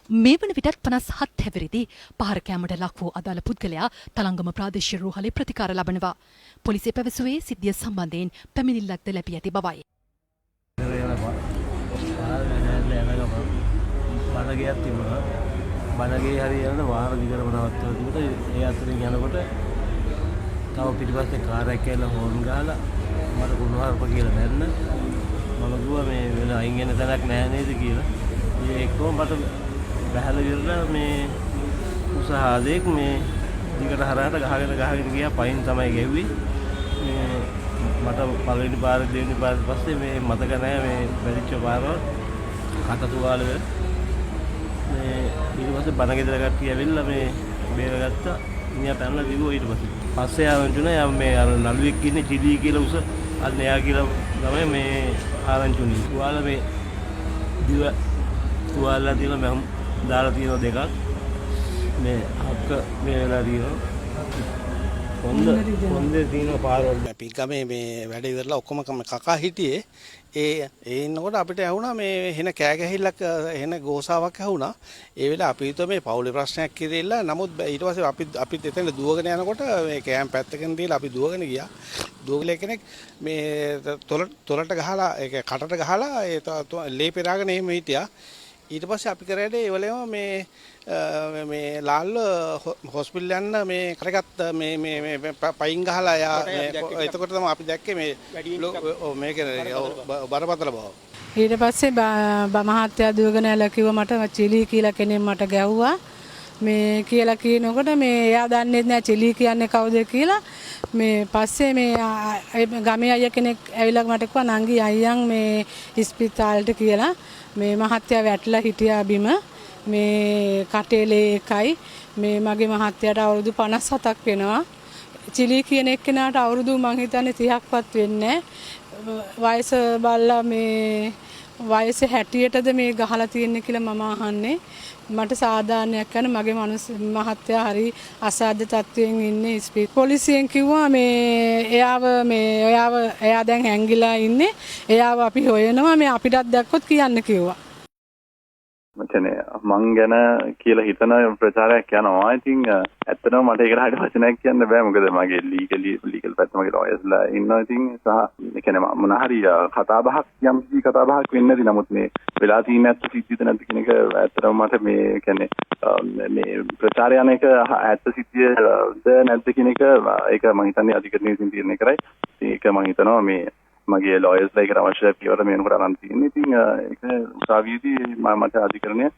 මේ වන විටත් 57 හැවිරිදි පහර කෑමට ලක් වූ අදාළ පුද්ගලයා තලංගම ප්‍රාදේශීය රෝහලේ ප්‍රතිකාර ලබනවා. පොලිසිය පැවසුවේ සිද්ධිය සම්බන්ධයෙන් පැමිණිල්ලක්ද ලැබී ඇති බවයි. බණගයක් තිබුණා. බණගේ හරියට වාහන දිගටම නවත්තලා තිබුණා. ඒ අතරින් යනකොට තව පිටිපස්සේ කාර්යයක් කියලා හෝන් ගහලා මට කුණුහරුප කියලා දැන්න. මම කිව්වා මේ වෙන අයින් වෙන තැනක් නැහැ නේද කියලා. ඒකම මට බහැලා ඉවරලා මේ උසහාදෙක් මේ දිගට හරහට ගහගෙන ගියා. පයින් තමයි ගෙව්වේ. මේ මට පළවෙනි පාර දෙවෙනි පාර පස්සේ මේ මතක නැහැ මේ බැරිච්ච පාරවල් කට තුවාල වෙන මේ ඊට පස්සේ බණ ගෙදර කට්ටිය ඇවිල්ලා මේ බේරගත්තා. මියා පැනලා දිව්වා ඊට පස්සේ ආරංචි වුණා මේ අර නළුවෙක් ඉන්නේ චිලී කියලා උස අන්න එයා කියලා තමයි මේ ආරංචි වුණේ. තුවාල මේ දිව තුවාලලා තියෙන මම දාලා තියෙන දෙකක් මේ අක්ක මේ වෙලා තියෙනවා. හොඳේ තියෙන පාරවල් අපි ගමේ මේ වැඩ ඉවරලා ඔක්කොම කකා හිටියේ. ඒ ඉන්නකොට අපිට ඇහුණා මේ එහෙන කෑ ගැහිල්ලක් එහෙන ගෝසාවක් ඇහුණා. ඒ වෙලාව අපි හිතුවා මේ පවුලේ ප්‍රශ්නයක් කියලා. නමුත් ඊට පස්සේ අපි එතන දුවගෙන යනකොට මේ කෑම් පැත්තකින් තියලා අපි දුවගෙන ගියා. දුවගල කෙනෙක් මේ තොලට ගහලා ඒක කටට ගහලා ඒ ලේ පෙරාගෙන එහෙම හිටියා. ඊට පස්සේ අපි කරේද ඒ වෙලෙම මේ ලාල්ල හොස්පිටල් යන්න මේ කරගත්ත මේ පයින් ගහලා යා එතකොට තමයි අපි දැක්කේ මේ මේක බරපතල බව. ඊට පස්සේ මහත්තයා දුවගෙන ඇවිල්ලා කිව්වා මට චිලී කියලා කෙනෙක් මට ගැහුවා. මේ කියලා කියනකොට මේ එයා දන්නේ නැහැ චිලී කියන්නේ කවුද කියලා. මේ පස්සේ මේ ගමේ අයියා කෙනෙක් ඇවිල්ලා මට කිව්වා නංගි අයියන් මේ ඉස්පිතාලෙට කියලා. මේ මහත්තයා වැටලා හිටියා බිම. මේ කටේලේ එකයි මේ මගේ මහත්තයාට අවුරුදු 57ක් වෙනවා. චිලී කියන එක්කෙනාට අවුරුදු මං හිතන්නේ 30ක්වත් වෙන්නේ නැහැ. වයස බලලා මේ වයස 60ටද මේ ගහලා තියෙන්නේ කියලා මම අහන්නේ. මට සාධාරණයක් කරන මගේ මහත්තයා හරි අසාධ්‍ය තත්වයෙන් ඉන්නේ ස්පීක්. පොලිසියෙන් කිව්වා මේ එයා දැන් හැංගිලා ඉන්නේ. එයාව අපි හොයනවා මේ අපිටත් දැක්කොත් කියන්න කිව්වා. මචනේ මං ගැන කියලා හිතන ප්‍රචාරයක් යනවා. ඉතින් ඇත්තටම මට ඒකට හරියට වචනයක් කියන්න බෑ. මොකද මගේ ලීගල් පැත්ත මගේ ලෝයර්ස්ලා ඉන්නවා. ඉතින් සහ ඒ කියන්නේ මොන හරි කතා බහක් යම් කිසි කතා බහක් වෙන්නේ නැති. නමුත් මේ වෙලා තියෙන ඇත්ත සිද්ධියද නැති කියන එක ඇත්තටම මට මේ කියන්නේ මේ ප්‍රචාරය යන එක ඇත්ත සිද්ධියද නැද්ද කියන එක ඒක මං හිතන්නේ අධිකරණයේ විසින් තීරණය කරයි. ඒක මං හිතනවා මේ මගේ ලෝයර්ස්ලා එකට අවශ්‍ය පියවර මේනකොට අරන් තියෙන්නේ. ඉතින් ඒක උසාවියේදී මට අධිකරණය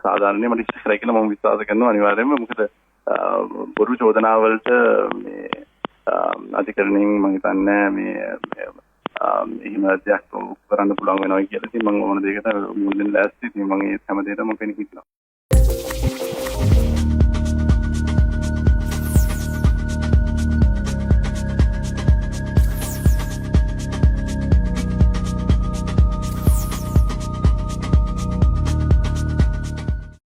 සාධාරණේ මට ඉස්සර කරයි කියලා මම විශ්වාස කරනවා අනිවාර්යයෙන්ම. මොකද බොරු චෝදනාවලට මේ අධිකරණයෙන් මම හිතන්නේ මේ එහෙම දෙයක් කරන්න පුළුවන් වෙනවා කියලා. ඉතින් මම ඕන දෙයකට මුලින් ලෑස්ති. ඉතින් මම ඒ හැම දෙයකම පෙනී හිටිනවා.